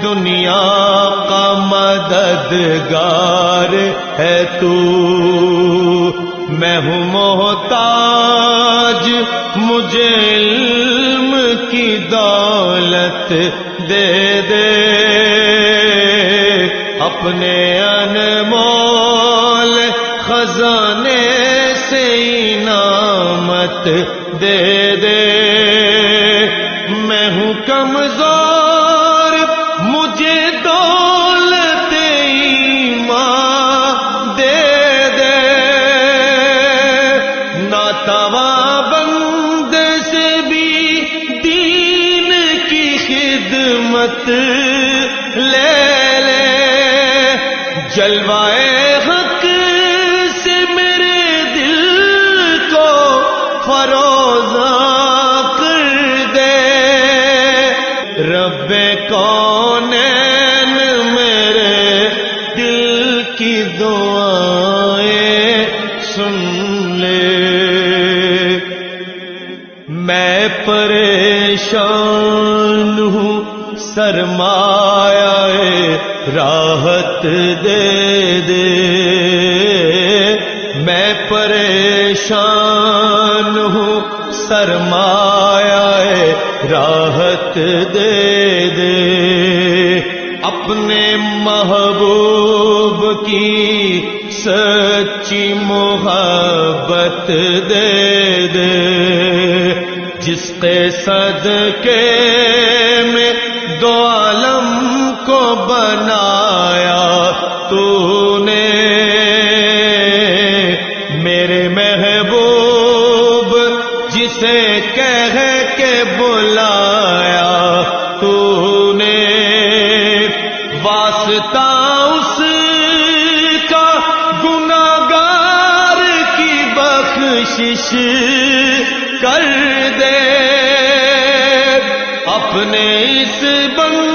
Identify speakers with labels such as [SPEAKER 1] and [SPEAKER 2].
[SPEAKER 1] دنیا کا مددگار ہے تو، میں ہوں محتاج مجھے علم کی دولت دے دے، اپنے انمول خزانے سے انعامت دے دے، میں ہوں کمزور مجھے دولت ایمان دے دے، ناتواں بندے سے بھی دین کی خدمت لے لے، جلوائے حق سے میرے دل کو فروزاں کر دے، رب کونین میرے دل کی دعائیں سن لے، میں پریشان ہوں سرمایہ راحت دے دے، میں پریشان ہوں سرمایہ راحت دے دے، اپنے محبوب کی سچی محبت دے دے، جس کے صدقے میں دو عالم کو بنایا تو نے، میرے محبوب جسے کہہ کے بلایا تو نے، واسطہ اس کا گناہگار کی بخشش کر دے، اپنے اس بندے